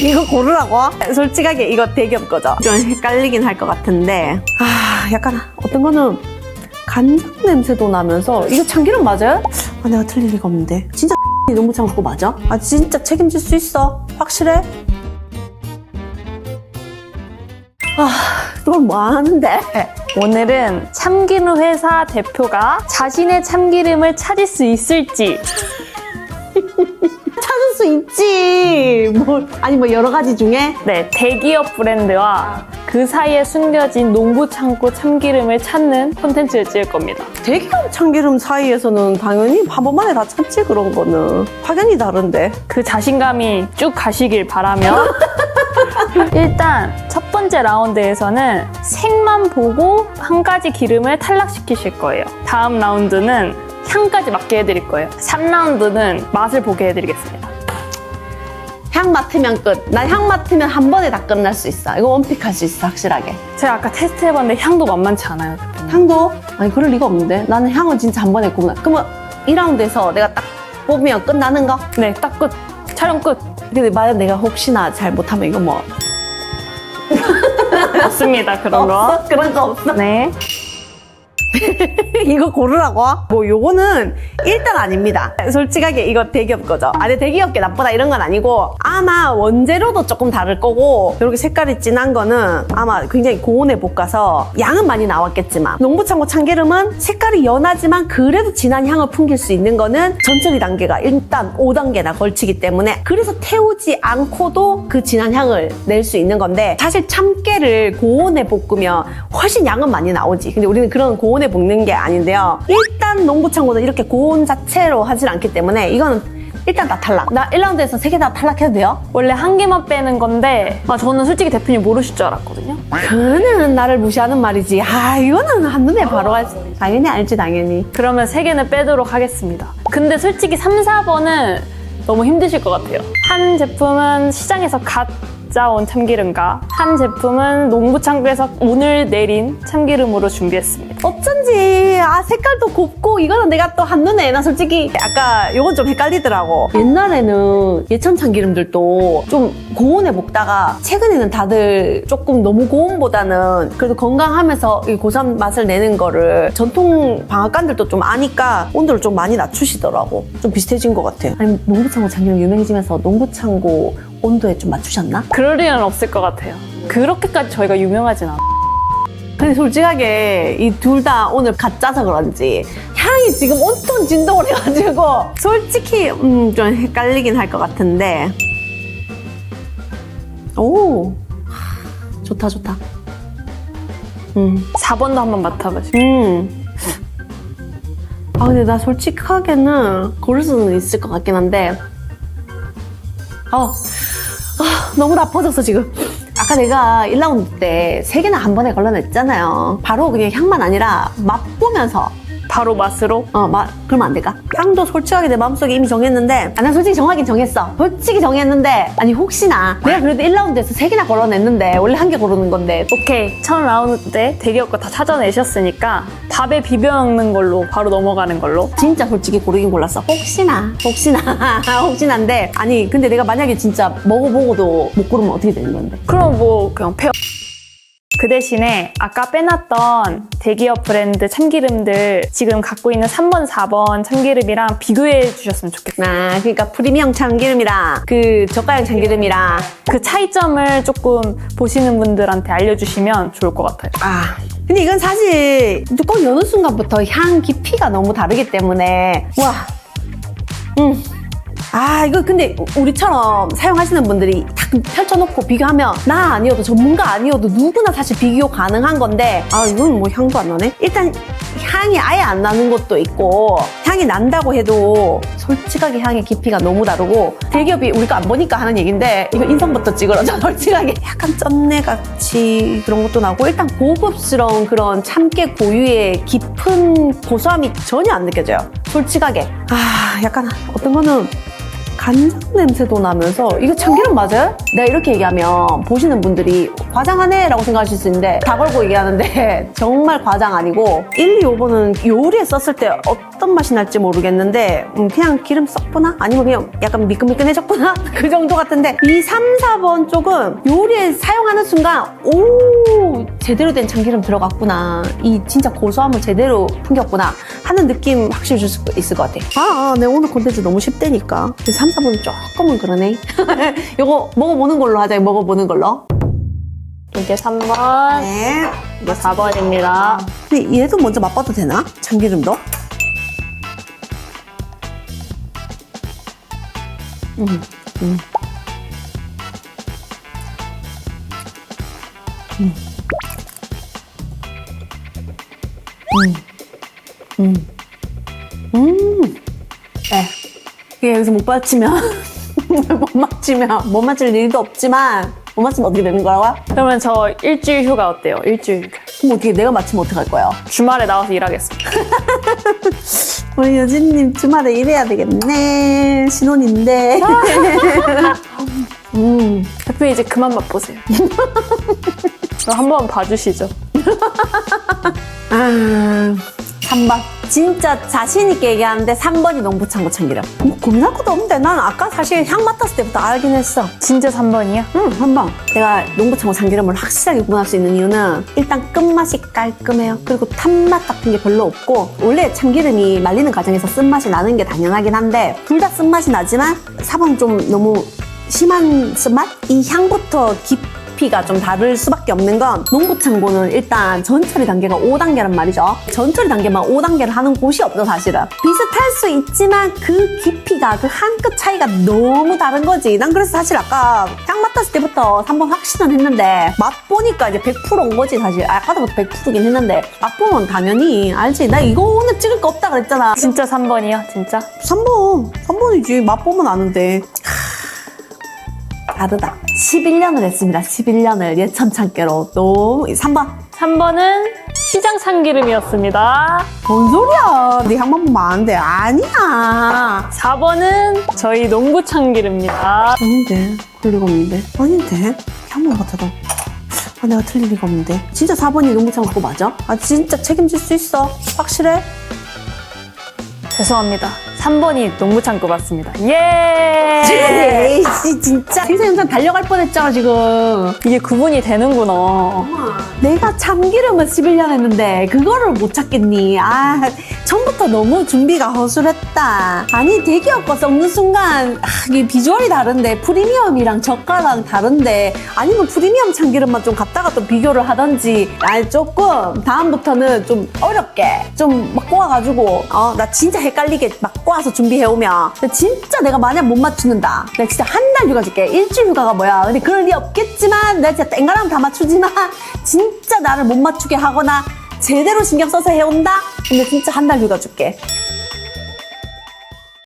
이거 고르라고? 솔직하게 이거 대기업 거죠? 좀 헷갈리긴 할 것 같은데 약간 어떤 거는 간장 냄새도 나면서 이거 참기름 맞아요? 내가 틀릴 리가 없는데 진짜 농부창 그거 맞아? 진짜 책임질 수 있어? 확실해? 또 뭐 하는데? 오늘은 참기름 회사 대표가 자신의 참기름을 찾을 수 있을지 찾을 수 있지. 뭐 여러 가지 중에? 네, 대기업 브랜드와 그 사이에 숨겨진 농부 창고 참기름을 찾는 콘텐츠를 찍을 겁니다. 대기업 참기름 사이에서는 당연히 한 번만에 다 찾지, 그런 거는. 확연히 다른데. 그 자신감이 쭉 가시길 바라며 일단 첫 번째 라운드에서는 색만 보고 한 가지 기름을 탈락시키실 거예요. 다음 라운드는 향까지 맡게 해드릴 거예요. 3라운드는 맛을 보게 해드리겠습니다. 향 맡으면 끝. 난 향 맡으면 한 번에 다 끝날 수 있어. 이거 원픽할 수 있어, 확실하게. 제가 아까 테스트 해봤는데 향도 만만치 않아요, 대표님. 향도? 그럴 리가 없는데. 나는 향은 진짜 한 번에 구분해. 그러면 2라운드에서 내가 딱 뽑으면 끝나는 거? 네, 딱 끝. 촬영 끝. 근데 만약 내가 혹시나 잘 못하면 이거 뭐. 없습니다, 그런 거. 없어? 그런 거 없어? 네. 이거 고르라고? 요거는 일단 아닙니다. 솔직하게 이거 대기업 거죠. 근데 대기업 게 나쁘다 이런 건 아니고 아마 원재료도 조금 다를 거고 이렇게 색깔이 진한 거는 아마 굉장히 고온에 볶아서 양은 많이 나왔겠지만 농부창고 참기름은 색깔이 연하지만 그래도 진한 향을 풍길 수 있는 거는 전처리 단계가 일단 5단계나 걸치기 때문에 그래서 태우지 않고도 그 진한 향을 낼 수 있는 건데 사실 참깨를 고온에 볶으면 훨씬 양은 많이 나오지. 근데 우리는 그런 고온에 볶는 게 아닌데요. 일단 농부창고는 이렇게 고온 자체로 하질 않기 때문에 이거는 일단 다 탈락. 나 1라운드에서 3개 다 탈락해도 돼요? 원래 한 개만 빼는 건데 저는 솔직히 대표님 모르실 줄 알았거든요. 그는 나를 무시하는 말이지. 이거는 한눈에 바로 알지. 당연히 알지, 당연히. 그러면 3개는 빼도록 하겠습니다. 근데 솔직히 3, 4번은 너무 힘드실 것 같아요. 한 제품은 시장에서 갓 짜온 참기름과 한 제품은 농부창고에서 오늘 내린 참기름으로 준비했습니다. 어쩐지 색깔도 곱고 이거는 내가 또 한눈에 나 솔직히 아까 요건 좀 헷갈리더라고. 옛날에는 예천 참기름들도 좀 고온에 볶다가 최근에는 다들 조금 너무 고온보다는 그래도 건강하면서 이 고소한 맛을 내는 거를 전통 방앗간들도 좀 아니까 온도를 좀 많이 낮추시더라고. 좀 비슷해진 것 같아. 아니 농부창고 참기름 유명해지면서 농부창고 온도에 좀 맞추셨나? 그럴 일은 없을 것 같아요. 그렇게까지 저희가 유명하진 않아요. 근데 솔직하게 이 둘 다 오늘 갓 짜서 그런지 향이 지금 온통 진동을 해가지고 솔직히 좀 헷갈리긴 할 것 같은데 오 좋다 4번도 한번 맡아보시죠. 근데 나 솔직하게는 고를 수는 있을 것 같긴 한데 너무 나빠졌어 지금. 아까 내가 1라운드 때 3개나 한 번에 걸러냈잖아요. 바로 그냥 향만 아니라 맛보면서 바로 맛으로? 그러면 안 될까? 향도 솔직하게 내 마음속에 이미 정했는데 난 솔직히 정하긴 정했어. 솔직히 정했는데 아니 혹시나 내가 그래도 1라운드에서 3개나 걸러냈는데 원래 한 개 고르는 건데 오케이, 첫 라운드 때 대기업 거 다 찾아내셨으니까 밥에 비벼 먹는 걸로 바로 넘어가는 걸로. 진짜 솔직히 고르긴 골랐어. 혹시나인데 아니 근데 내가 만약에 진짜 먹어보고도 못 고르면 어떻게 되는 건데? 그럼 뭐 그냥 그 대신에 아까 빼놨던 대기업 브랜드 참기름들 지금 갖고 있는 3번, 4번 참기름이랑 비교해 주셨으면 좋겠어요. 그러니까 프리미엄 참기름이랑 그 저가형 참기름이랑 그 차이점을 조금 보시는 분들한테 알려주시면 좋을 것 같아요. 근데 이건 사실 뚜껑 여는 순간부터 향 깊이가 너무 다르기 때문에 이거 근데 우리처럼 사용하시는 분들이 딱 펼쳐놓고 비교하면 나 아니어도 전문가 아니어도 누구나 사실 비교 가능한 건데 이건 뭐 향도 안 나네? 일단 향이 아예 안 나는 것도 있고 향이 난다고 해도 솔직하게 향의 깊이가 너무 다르고 대기업이 우리가 안 보니까 하는 얘기인데 이거 인성부터 찌그러져. 솔직하게 약간 쩐내같이 그런 것도 나고 일단 고급스러운 그런 참깨 고유의 깊은 고소함이 전혀 안 느껴져요. 솔직하게 약간 어떤 거는 간장 냄새도 나면서 이거 참기름 맞아요? 내가 이렇게 얘기하면 보시는 분들이 과장하네 라고 생각하실 수 있는데 다 걸고 얘기하는데 정말 과장 아니고 1, 2, 5번은 요리에 썼을 때 어떤 맛이 날지 모르겠는데 그냥 기름 썩구나? 아니면 그냥 약간 미끈미끈해졌구나? 그 정도 같은데 이 3, 4번 쪽은 요리에 사용하는 순간 오 제대로 된 참기름 들어갔구나 이 진짜 고소함을 제대로 풍겼구나 하는 느낌 확실히 줄 수 있을 것 같아. 내 오늘 콘텐츠 너무 쉽다니까. 3, 4번은 조금은 그러네. 요거 먹어보는 걸로 하자. 먹어보는 걸로. 이게 3번, 네. 이게 4번입니다. 근데 얘도 먼저 맛봐도 되나? 참기름도? 네. 이게 여기서 못 맞히면 못 맞힐 일도 없지만 못 맞히면 어떻게 되는 거라고요? 그러면 저 일주일 휴가 어때요? 일주일 휴가. 그럼 어떻게 내가 맞히면 어떡할 거예요? 주말에 나와서 일하겠습니다. 우리 유진님 주말에 일해야 되겠네. 신혼인데. 대표님 이제 그만 맛보세요. 한번 봐주시죠. 3번. 진짜 자신있게 얘기하는데 3번이 농부창고 참기름. 뭐 고민할 것도 없는데 난 아까 사실 향 맡았을 때부터 알긴 했어. 진짜 3번이야? 응, 3번. 내가 농부창고 참기름을 확실하게 구분할 수 있는 이유는 일단 끝맛이 깔끔해요. 그리고 탄맛 같은 게 별로 없고 원래 참기름이 말리는 과정에서 쓴맛이 나는 게 당연하긴 한데 둘 다 쓴맛이 나지만 4번은 좀 너무 심한 쓴맛? 이 향부터 깊이가 좀 다를 수밖에 없는 건 농부창고는 일단 전처리 단계가 5단계란 말이죠. 전처리 단계만 5단계를 하는 곳이 없어 사실은. 비슷할 수 있지만 그 깊이가 그 한 끗 차이가 너무 다른 거지. 난 그래서 사실 아까 향 맡았을 때부터 3번 확신은 했는데 맛보니까 이제 100%인 거지 사실. 아까부터 100%긴 했는데 맛보면 당연히 알지. 나 이거 오늘 찍을 거 없다 그랬잖아. 진짜 3번이요? 진짜? 3번이지. 맛보면 아는데. 다르다. 11년을 했습니다. 11년을 예천참깨로. 너무 3번. 3번은 시장 참기름이었습니다. 뭔 소리야. 네 향만 보면 아는데. 아니야. 4번은 저희 농부 참기름입니다. 아닌데. 그럴 리가 없는데. 아닌데. 향만 맡아도. 내가 틀릴 리가 없는데. 진짜 4번이 농부창고 맞아? 진짜 책임질 수 있어. 확실해? 죄송합니다. 3번이 농부 창고 맞습니다. 예! 에이씨, 진짜. 생생영상 달려갈 뻔했잖아, 지금. 이게 구분이 되는구나. 내가 참기름을 11년 했는데, 그거를 못 찾겠니? 처음부터 너무 준비가 허술했다. 아니, 대기업 거 썩는 순간, 이게 비주얼이 다른데, 프리미엄이랑 저가랑 다른데, 아니면 프리미엄 참기름만 좀 갖다가 또 비교를 하던지, 조금, 다음부터는 좀 어렵게, 좀 막 꼬아가지고, 나 진짜 헷갈리게 막 꼬아서 준비해오면, 근데 진짜 내가 만약 못 맞추는다. 내가 진짜 한 달 휴가 줄게. 일주일 휴가가 뭐야. 근데 그럴 리 없겠지만, 내가 진짜 땡가랑 다 맞추지만, 진짜 나를 못 맞추게 하거나, 제대로 신경 써서 해온다? 근데 진짜 한 달 휴가 줄게.